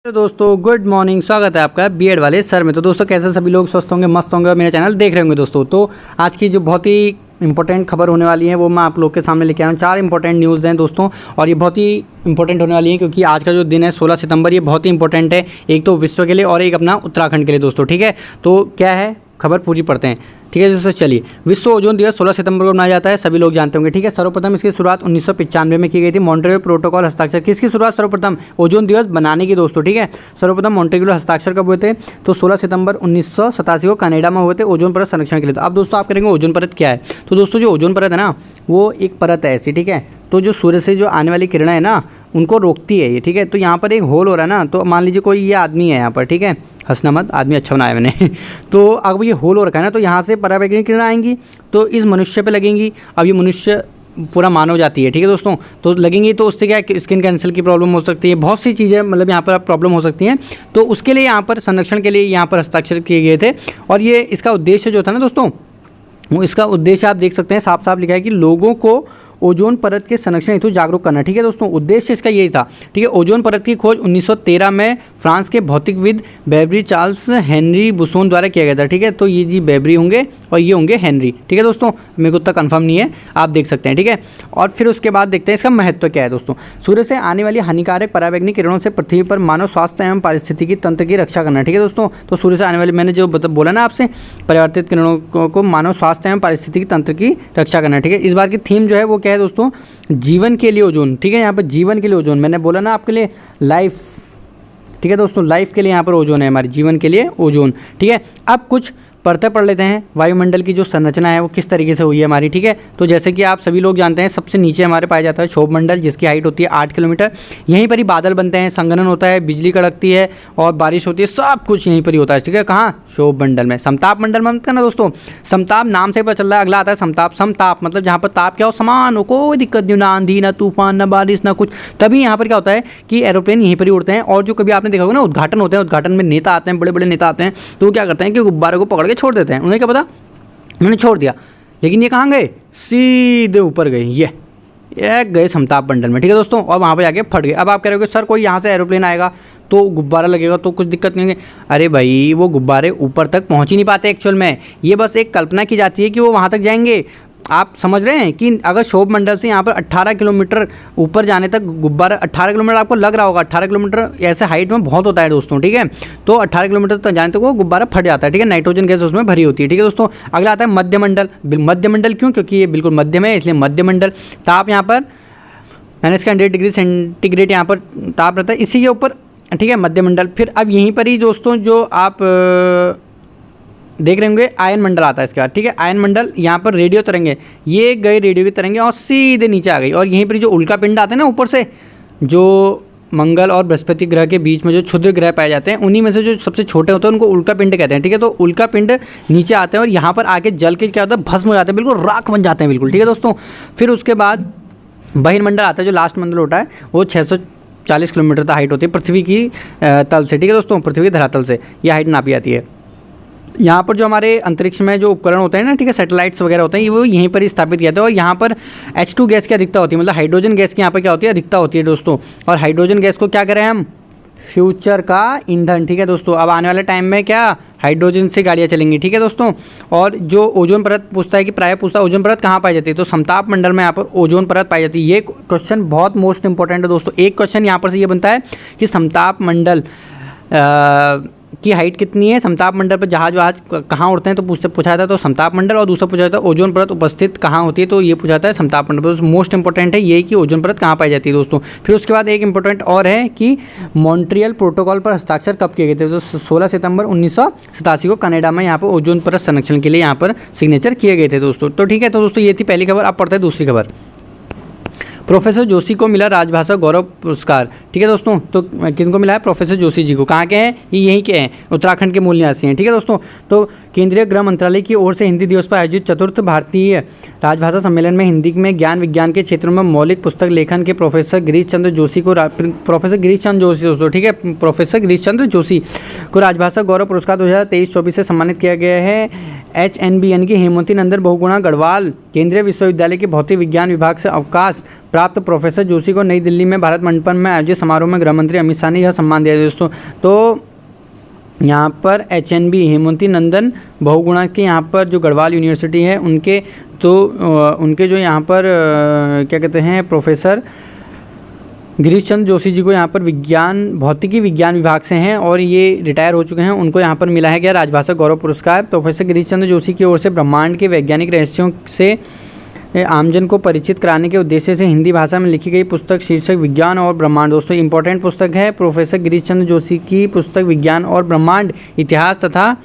तो दोस्तों good morning, स्वागत है आपका बीएड वाले सर में। तो दोस्तों कैसे सभी लोग स्वस्थ होंगे, मस्त होंगे, मेरा चैनल देख रहे होंगे दोस्तों। तो आज की जो बहुत ही इंपॉर्टेंट खबर होने वाली है वो मैं आप लोग के सामने लेके आया हूँ। 4 इंपॉर्टेंट न्यूज़ हैं दोस्तों और ये बहुत ही इंपॉर्टेंट होने वाली है क्योंकि आज का जो दिन है 16 सितंबर, ये बहुत ही इंपॉर्टेंट है। एक तो विश्व के लिए और एक अपना उत्तराखंड के लिए दोस्तों, ठीक है। तो क्या है खबर पूरी पढ़ते हैं, ठीक है दोस्तों। चलिए, विश्व ओजोन दिवस 16 सितंबर को मनाया जाता है, सभी लोग जानते होंगे, ठीक है। सर्वप्रथम इसकी शुरुआत 1995 में की गई थी। मॉन्ट्रियल प्रोटोकॉल हस्ताक्षर, किसकी शुरुआत सर्वप्रथम ओजोन दिवस बनाने की दोस्तों, ठीक है। सर्वप्रथम मॉन्ट्रियल हस्ताक्षर कब हुए थे? तो 16 सितंबर 1987 को कनाडा में हुए थे ओजोन परत संरक्षण के लिए। तो अब दोस्तों आप करेंगे ओजोन परत क्या है। तो दोस्तों जो ओजोन परत है ना, वो एक परत है ऐसी, ठीक है। तो जो सूर्य से जो आने वाली किरणें है ना, उनको रोकती है ये, ठीक है। तो यहाँ पर एक होल हो रहा है ना, तो मान लीजिए कोई ये आदमी है यहाँ पर, ठीक है, हंसना मत, आदमी अच्छा बनाया मैंने तो अब ये होल हो रखा है ना, तो यहाँ से पराबैंगनी किरणें आएंगी तो इस मनुष्य पे लगेंगी। अब ये मनुष्य पूरा मानव जाती है, ठीक है दोस्तों। तो लगेंगी तो उससे क्या स्किन कैंसर की प्रॉब्लम हो सकती है, बहुत सी चीज़ें मतलब यहाँ पर प्रॉब्लम हो सकती हैं। तो उसके लिए यहाँ पर संरक्षण के लिए यहाँ पर हस्ताक्षर किए गए थे। और ये इसका उद्देश्य जो था ना दोस्तों, वो इसका उद्देश्य आप देख सकते हैं, साफ साफ लिखा है कि लोगों को ओजोन परत के संरक्षण हेतु जागरूक करना, ठीक है दोस्तों। उद्देश्य इसका यही था, ठीक है। ओजोन परत की खोज 1913 में फ्रांस के भौतिकविद बेबरी चार्ल्स हेनरी बुसोन द्वारा किया गया था, ठीक है। तो ये जी बेबरी होंगे और ये होंगे हेनरी, ठीक है दोस्तों। मेरे को उतना कंफर्म नहीं है, आप देख सकते हैं, ठीक है। और फिर उसके बाद देखते हैं इसका महत्व क्या है दोस्तों। सूर्य से आने वाली हानिकारक पराबैंगनी किरणों से पृथ्वी पर मानव स्वास्थ्य एवं पारिस्थितिकी तंत्र की रक्षा करना, ठीक है दोस्तों। तो सूर्य से आने वाली, मैंने जो बोला ना आपसे, परिवर्तित किरणों को मानव स्वास्थ्य एवं पारिस्थितिकी तंत्र की रक्षा करना, ठीक है। इस बार की थीम जो है वो क्या है दोस्तों, जीवन के लिए ओजोन, ठीक है। यहाँ पर जीवन के लिए ओजोन, मैंने बोला ना आपके लिए लाइफ, ठीक है दोस्तों, लाइफ के लिए यहाँ पर ओजोन है, हमारे जीवन के लिए ओजोन, ठीक है। अब कुछ परतें पढ़ लेते हैं। वायुमंडल की जो संरचना है वो किस तरीके से हुई है हमारी, ठीक है। तो जैसे कि आप सभी लोग जानते हैं, सबसे नीचे हमारे पाया जाता है क्षोभ मंडल, जिसकी हाइट होती है 8 किलोमीटर। यहीं पर ही बादल बनते हैं, संघनन होता है, बिजली कड़कती है और बारिश होती है, सब कुछ यहीं पर ही होता है, ठीक है। कहाँ? क्षोभ मंडल में। समताप मंडल में मत करना दोस्तों, समताप नाम से पता चल रहा है। अगला आता है समताप। समताप मतलब जहाँ पर ताप क्या हो, समान हो, कोई दिक्कत नहीं, ना आंधी ना तूफान ना बारिश ना कुछ। तभी यहाँ पर क्या होता है कि एरोप्लेन यहीं पर ही उड़ते हैं। और जो कभी आपने देखा होगा ना, उद्घाटन होते हैं, उद्घाटन में नेता आते हैं, बड़े बड़े नेता आते हैं, तो वो क्या करते हैं कि गुब्बारे को पकड़ के छोड़ देते हैं। उन्हें क्या पता, उन्होंने छोड़ दिया, लेकिन ये कहाँ गए, सीधे ऊपर गए, ये गए समताप मंडल में, ठीक है दोस्तों। और वहाँ पे जाके फट गए। अब आप कह रहे हो कि सर कोई यहाँ से एरोप्लेन आएगा तो गुब्बारा लगेगा तो कुछ दिक्कत नहीं है। अरे भाई, वो गुब्बारे ऊपर तक पहुँच ही नहीं पाते एक्चुअल में, ये बस एक कल्पना की जाती है कि वो वहाँ तक जाएंगे। आप समझ रहे हैं कि अगर क्षोभ मंडल से यहाँ पर 18 किलोमीटर ऊपर जाने तक गुब्बारा, 18 किलोमीटर आपको लग रहा होगा, 18 किलोमीटर ऐसे हाइट में बहुत होता है दोस्तों, ठीक है। तो 18 किलोमीटर तक जाने तक वो गुब्बारा फट जाता है, ठीक है। नाइट्रोजन गैस उसमें भरी होती है, ठीक है दोस्तों। अगला आता है मध्यमंडल। मध्यमंडल क्यों? क्योंकि ये बिल्कुल मध्य में है, इसलिए मध्यमंडल। ताप यहाँ पर -100 डिग्री सेंटीग्रेड यहाँ पर ताप रहता है, इसी के ऊपर, ठीक है, मध्यमंडल। फिर अब यहीं पर ही दोस्तों जो आप देख रहे होंगे आयन मंडल आता है इसके बाद, ठीक है। आयन मंडल, यहाँ पर रेडियो तरंगे, ये गए रेडियो की तरंगे और सीधे नीचे आ गई। और यहीं पर जो उल्का पिंड आते हैं ना ऊपर से, जो मंगल और बृहस्पति ग्रह के बीच में जो क्षुद्र ग्रह पाए जाते हैं, उन्हीं में से जो सबसे छोटे होते हैं उनको उल्का पिंड कहते हैं, ठीक है। तो उल्का पिंड नीचे आते हैं और यहाँ पर आके जल के क्या होता है, भस्म हो जाते हैं, बिल्कुल राख बन जाते हैं, बिल्कुल, ठीक है दोस्तों। फिर उसके बाद बहिर्मंडल आता है, जो लास्ट मंडल होता है, वो 640 किलोमीटर तक हाइट होती है पृथ्वी की तल से, ठीक है दोस्तों, पृथ्वी के धरातल से ये हाइट नापी जाती है। यहाँ पर जो हमारे अंतरिक्ष में जो उपकरण होते हैं ना, ठीक है, सैटेलाइट्स वगैरह होते हैं, ये वो यहीं पर ही स्थापित किया था। और यहाँ पर H2 गैस की अधिकता होती है, मतलब हाइड्रोजन गैस की यहाँ पर क्या होती है, अधिकता होती है दोस्तों। और हाइड्रोजन गैस को क्या करें हम, फ्यूचर का ईंधन, ठीक है दोस्तों। अब आने वाले टाइम में क्या हाइड्रोजन से गाड़ियाँ चलेंगी, ठीक है दोस्तों। और जो ओजोन परत पूछता है कि प्राय पूछता है ओजोन परत कहाँ पाई जाती है, तो समताप मंडल में यहाँ पर ओजोन परत पाई जाती है। ये क्वेश्चन बहुत मोस्ट इंपॉर्टेंट है दोस्तों। एक क्वेश्चन यहाँ पर से ये बनता है कि समताप मंडल की हाइट कितनी है, समताप मंडल पर जहाज वहाज कहाँ उड़ते हैं, तो पूछा जाता है तो समताप मंडल। और दूसरा पूछा जाता है ओजोन परत उपस्थित कहाँ होती है, तो ये पूछा जाता है समताप मंडल पर। मोस्ट इंपॉर्टेंट है ये कि ओजोन परत कहाँ पाई जाती है दोस्तों। फिर उसके बाद एक इंपॉर्टेंट और है कि मॉन्ट्रियल प्रोटोकॉल पर हस्ताक्षर कब किए गए थे, तो 16 सितंबर 1987 को कनाडा में यहाँ पर ओजोन परत संरक्षण के लिए यहाँ पर सिग्नेचर किए गए थे दोस्तों। तो ठीक है, तो दोस्तों ये थी पहली खबर। अब पढ़ते हैं दूसरी खबर। प्रोफेसर जोशी को मिला राजभाषा गौरव पुरस्कार, ठीक है दोस्तों। तो किनको मिला है, प्रोफेसर जोशी जी को। कहाँ के हैं ये, यहीं के हैं, उत्तराखंड के मूल निवासी हैं, ठीक है दोस्तों। तो केंद्रीय गृह मंत्रालय की ओर से हिंदी दिवस पर आयोजित चतुर्थ भारतीय राजभाषा सम्मेलन में हिंदी में ज्ञान विज्ञान के क्षेत्रों में मौलिक पुस्तक लेखन के प्रोफेसर गिरीश चंद्र जोशी को प्रोफेसर गिरीश चंद्र जोशी दोस्तों, ठीक है, प्रोफेसर गिरीश चंद्र जोशी को राजभाषा गौरव पुरस्कार 2023-24 से सम्मानित किया गया है। HNB यानी कि हेमवती नंदन बहुगुणा गढ़वाल केंद्रीय विश्वविद्यालय के भौतिक विज्ञान विभाग से अवकाश प्राप्त प्रोफेसर जोशी को नई दिल्ली में भारत मंडपम में आयोजित समारोह में गृह मंत्री अमित शाह ने यह सम्मान दिया दोस्तों। तो यहाँ पर HNB हेमवती नंदन बहुगुणा के यहाँ पर जो गढ़वाल यूनिवर्सिटी है उनके जो यहाँ पर क्या कहते हैं प्रोफेसर गिरीश चंद्र जोशी जी को यहाँ पर भौतिकी विज्ञान विभाग से हैं और ये रिटायर हो चुके हैं। उनको यहाँ पर मिला है गया राजभाषा गौरव पुरस्कार। प्रोफेसर गिरीश चंद्र जोशी की ओर से ब्रह्मांड के वैज्ञानिक रहस्यों से आमजन को परिचित कराने के उद्देश्य से हिंदी भाषा में लिखी गई पुस्तक शीर्षक विज्ञान और ब्रह्मांड दोस्तों इंपॉर्टेंट पुस्तक है। प्रोफेसर गिरीश चंद्र जोशी की पुस्तक विज्ञान और ब्रह्मांड इतिहास तथा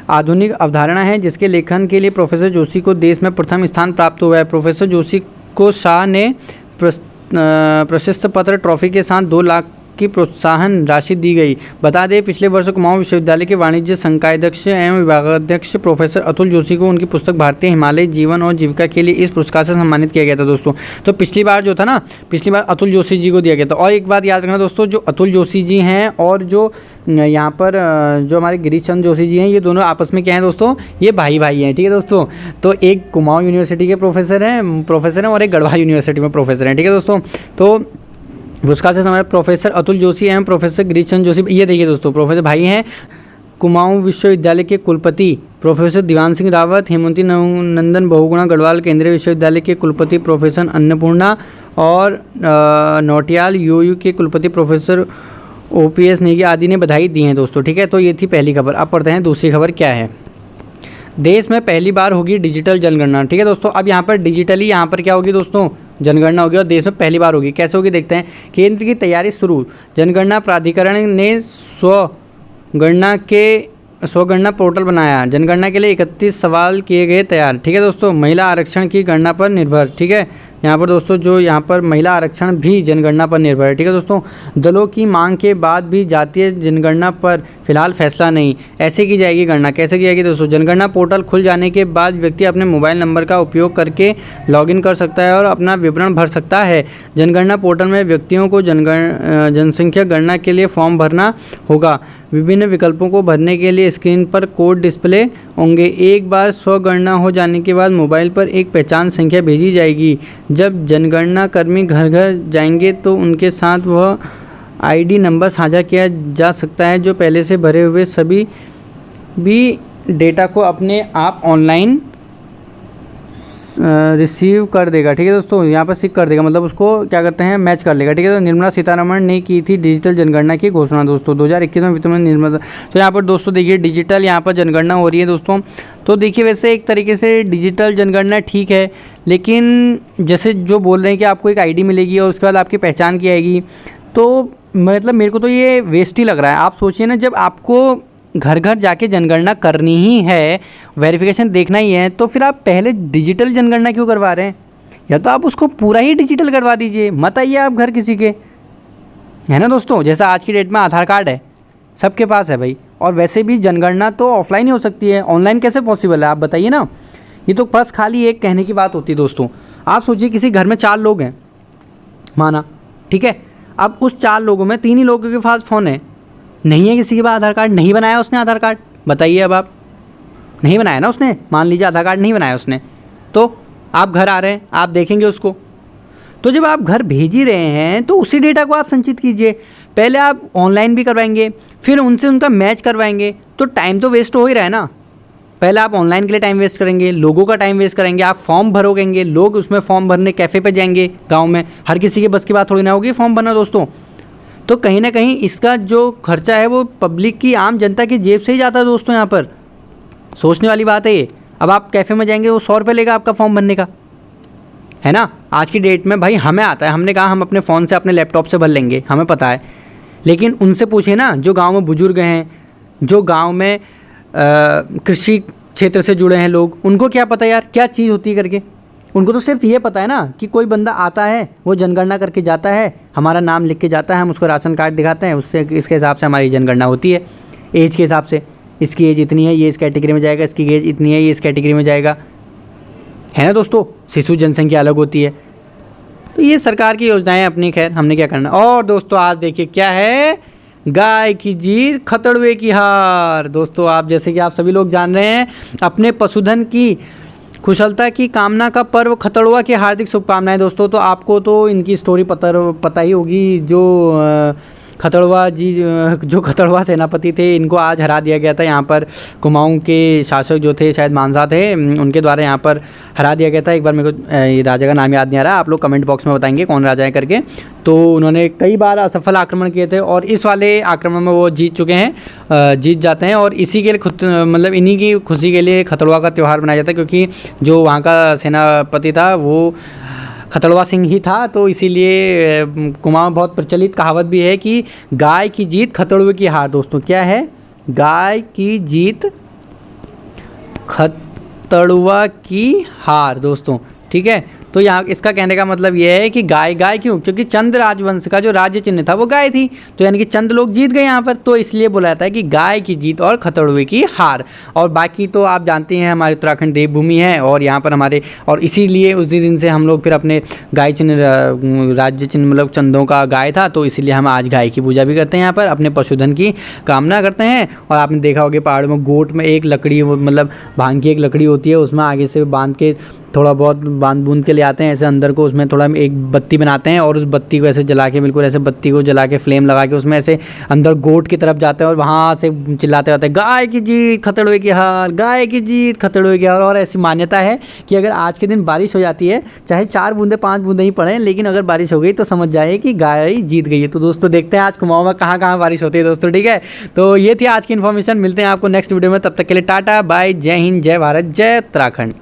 आधुनिक अवधारणा है, जिसके लेखन के लिए प्रोफेसर जोशी को देश में प्रथम स्थान प्राप्त हुआ है। प्रोफेसर जोशी को शाह ने प्रशस्ति पत्र ट्रॉफी के साथ 2 लाख की प्रोत्साहन राशि दी गई। बता दें पिछले वर्ष कुमाऊं विश्वविद्यालय के वाणिज्य संकायाध्यक्ष एवं विभागाध्यक्ष प्रोफेसर अतुल जोशी को उनकी पुस्तक भारतीय हिमालय जीवन और जीविका के लिए इस पुरस्कार से सम्मानित किया गया था दोस्तों। तो पिछली बार अतुल जोशी जी को दिया गया था। और एक बात याद रखना दोस्तों, जो अतुल जोशी जी हैं और जो यहाँ पर जो हमारे गिरीश चंद्र जोशी जी हैं, ये दोनों आपस में क्या हैं दोस्तों, ये भाई हैं, ठीक है दोस्तों। तो एक कुमाऊं यूनिवर्सिटी के प्रोफेसर हैं और एक गढ़वाल यूनिवर्सिटी में प्रोफेसर हैं, ठीक है दोस्तों। तो पुरस्कार से हमारे प्रोफेसर अतुल जोशी एवं प्रोफेसर गिरीश चंद्र जोशी, ये देखिए दोस्तों प्रोफेसर भाई हैं। कुमाऊं विश्वविद्यालय के कुलपति प्रोफेसर दीवान सिंह रावत, हेमवती नंदन बहुगुणा गढ़वाल केंद्रीय विश्वविद्यालय के कुलपति प्रोफेसर अन्नपूर्णा और नौटियाल UU के कुलपति प्रोफेसर OPS नेगी आदि ने बधाई दी हैं दोस्तों, ठीक है। तो ये थी पहली खबर। अब पढ़ते हैं दूसरी खबर क्या है। देश में पहली बार होगी डिजिटल जनगणना, ठीक है दोस्तों। अब यहाँ पर डिजिटली यहाँ पर क्या होगी दोस्तों, जनगणना होगी और देश में पहली बार होगी। कैसे होगी देखते हैं। केंद्र की तैयारी शुरू। जनगणना प्राधिकरण ने स्वगणना पोर्टल बनाया। जनगणना के लिए 31 सवाल किए गए तैयार, ठीक है दोस्तों। महिला आरक्षण की गणना पर निर्भर, ठीक है। यहाँ पर दोस्तों जो यहाँ पर महिला आरक्षण भी जनगणना पर निर्भर है, ठीक है दोस्तों। दलों की मांग के बाद भी जातीय जनगणना पर फिलहाल फैसला नहीं। ऐसे की जाएगी गणना, कैसे की जाएगी दोस्तों। जनगणना पोर्टल खुल जाने के बाद व्यक्ति अपने मोबाइल नंबर का उपयोग करके लॉगिन कर सकता है और अपना विवरण भर सकता है। जनगणना पोर्टल में व्यक्तियों को जनसंख्या गणना के लिए फॉर्म भरना होगा। विभिन्न विकल्पों को भरने के लिए स्क्रीन पर कोड डिस्प्ले होंगे। एक बार स्वगणना हो जाने के बाद मोबाइल पर एक पहचान संख्या भेजी जाएगी। जब जनगणना कर्मी घर घर जाएंगे तो उनके साथ वह ID नंबर साझा किया जा सकता है, जो पहले से भरे हुए सभी भी डेटा को अपने आप ऑनलाइन रिसीव कर देगा, ठीक है दोस्तों। यहाँ पर सिक कर देगा, मतलब उसको क्या करते हैं, मैच कर लेगा, ठीक है। तो निर्मला सीतारमण ने की थी डिजिटल जनगणना की घोषणा दोस्तों 2021 में वित्त मंत्री निर्मला। तो यहाँ पर दोस्तों देखिए डिजिटल यहाँ पर जनगणना हो रही है दोस्तों। तो देखिए वैसे एक तरीके से डिजिटल जनगणना ठीक है, लेकिन जैसे जो बोल रहे हैं कि आपको एक ID मिलेगी और उसके बाद आपकी पहचान की आएगी, तो मतलब मेरे को तो ये वेस्ट ही लग रहा है। आप सोचिए ना, जब आपको घर घर जाके जनगणना करनी ही है, वेरिफिकेशन देखना ही है, तो फिर आप पहले डिजिटल जनगणना क्यों करवा रहे हैं। या तो आप उसको पूरा ही डिजिटल करवा दीजिए, मत आइए आप घर किसी के, है ना दोस्तों। जैसा आज की डेट में आधार कार्ड है, सबके पास है भाई। और वैसे भी जनगणना तो ऑफलाइन ही हो सकती है, ऑनलाइन कैसे पॉसिबल है, आप बताइए ना। ये तो बस खाली एक कहने की बात होती है दोस्तों। आप सोचिए किसी घर में 4 लोग हैं माना, ठीक है। अब उस 4 लोगों में 3 ही लोगों के पास फ़ोन है, नहीं है किसी के पास आधार कार्ड, नहीं बनाया उसने आधार कार्ड। बताइए अब आप, नहीं बनाया ना उसने, मान लीजिए आधार कार्ड नहीं बनाया उसने, तो आप घर आ रहे हैं, आप देखेंगे उसको। तो जब आप घर भेज ही रहे हैं तो उसी डेटा को आप संचित कीजिए। पहले आप ऑनलाइन भी करवाएंगे, फिर उनसे उनका मैच करवाएंगे, तो टाइम तो वेस्ट हो ही रहा है ना। पहले आप ऑनलाइन के लिए टाइम वेस्ट करेंगे, लोगों का टाइम वेस्ट करेंगे, आप फॉर्म भरोगे, लोग उसमें फॉर्म भरने कैफ़े पे जाएंगे गांव में। हर किसी के बस की बात थोड़ी ना होगी फॉर्म भरना दोस्तों। तो कहीं ना कहीं इसका जो खर्चा है वो पब्लिक की, आम जनता की जेब से ही जाता है दोस्तों। यहाँ पर सोचने वाली बात है ये। अब आप कैफ़े में जाएंगे, वो 100 रुपये लेगा आपका फॉर्म भरने का, है ना। आज की डेट में भाई हमें आता है, हमने कहा हम अपने फ़ोन से अपने लैपटॉप से भर लेंगे, हमें पता है। लेकिन उनसे पूछे ना, जो गाँव में बुजुर्ग हैं, जो गाँव में कृषि क्षेत्र से जुड़े हैं लोग, उनको क्या पता यार क्या चीज़ होती है करके। उनको तो सिर्फ ये पता है ना कि कोई बंदा आता है, वो जनगणना करके जाता है, हमारा नाम लिख के जाता है, हम उसको राशन कार्ड दिखाते हैं, उससे इसके हिसाब से हमारी जनगणना होती है। एज के हिसाब से, इसकी एज इतनी है, ये इस कैटेगरी में जाएगा, इसकी एज इतनी है, ये इस कैटेगरी में जाएगा, है ना दोस्तों। शिशु जनसंख्या अलग होती है। तो ये सरकार की योजनाएं अपनी, खैर हमने क्या करना। और दोस्तों आज देखिए क्या है, गाय की जीत खतड़ुए की हार। दोस्तों आप जैसे कि आप सभी लोग जान रहे हैं, अपने पशुधन की कुशलता की कामना का पर्व खतड़ुआ की हार्दिक शुभकामनाएं। दोस्तों तो आपको तो इनकी स्टोरी पता ही होगी। जो खतड़ुआ जी जो खतड़ुआ सेनापति थे, इनको आज हरा दिया गया था। यहाँ पर कुमाऊं के शासक जो थे, शायद मानसा थे, उनके द्वारा यहाँ पर हरा दिया गया था। एक बार मेरे को ये राजा का नाम याद नहीं आ रहा, आप लोग कमेंट बॉक्स में बताएंगे कौन राजा है करके। तो उन्होंने कई बार असफल आक्रमण किए थे और इस वाले आक्रमण में वो जीत चुके हैं, जीत जाते हैं। और इसी के लिए मतलब इन्हीं की खुशी के लिए खतड़ुआ का त्यौहार मनाया जाता है, क्योंकि जो वहाँ का सेनापति था वो खतड़ुआ सिंह ही था। तो इसीलिए कुमाऊं में बहुत प्रचलित कहावत भी है कि गाय की जीत खतड़ुए की हार। दोस्तों क्या है? गाय की जीत खतड़ुआ की हार दोस्तों, ठीक है। तो यहाँ इसका कहने का मतलब ये है कि गाय क्यों? क्योंकि चंद राजवंश का जो राज्य चिन्ह था वो गाय थी, तो यानी कि चंद लोग जीत गए यहाँ पर, तो इसलिए बोला जाता है कि गाय की जीत और खतड़ुए की हार। और बाकी तो आप जानते हैं हमारे उत्तराखंड देवभूमि है और यहाँ पर हमारे, और इसीलिए उसी दिन से हम लोग फिर अपने गाय चिन्ह, राज्य चिन्ह मतलब चंदों का गाय था, तो इसीलिए हम आज गाय की पूजा भी करते हैं यहाँ पर, अपने पशुधन की कामना करते हैं। और आपने देखा होगा पहाड़ों में गोट में एक लकड़ी, मतलब भांग की एक लकड़ी होती है, उसमें आगे से बांध के थोड़ा बहुत बांध बूंद के ले आते हैं ऐसे अंदर को, उसमें थोड़ा एक बत्ती बनाते हैं और उस बत्ती को ऐसे जला के, बिल्कुल ऐसे बत्ती को जला के फ्लेम लगा के उसमें ऐसे अंदर गोट की तरफ जाते हैं और वहाँ से चिल्लाते रहते हैं गाय की जीत खतड़ुए की हार, गाय की जीत खतड़ुए की हार। और ऐसी मान्यता है कि अगर आज के दिन बारिश हो जाती है, चाहे 4 बूंदे 5 बूंदे ही पड़े, लेकिन अगर बारिश हो गई तो समझ जाए कि गाय जीत गई है। तो दोस्तों देखते हैं आज कुमाऊं में कहाँ कहाँ बारिश होती है दोस्तों, ठीक है। तो ये थी आज की इन्फॉर्मेशन, मिलते हैं आपको नेक्स्ट वीडियो में, तब तक के लिए टाटा बाय, जय हिंद, जय भारत, जय उत्तराखंड।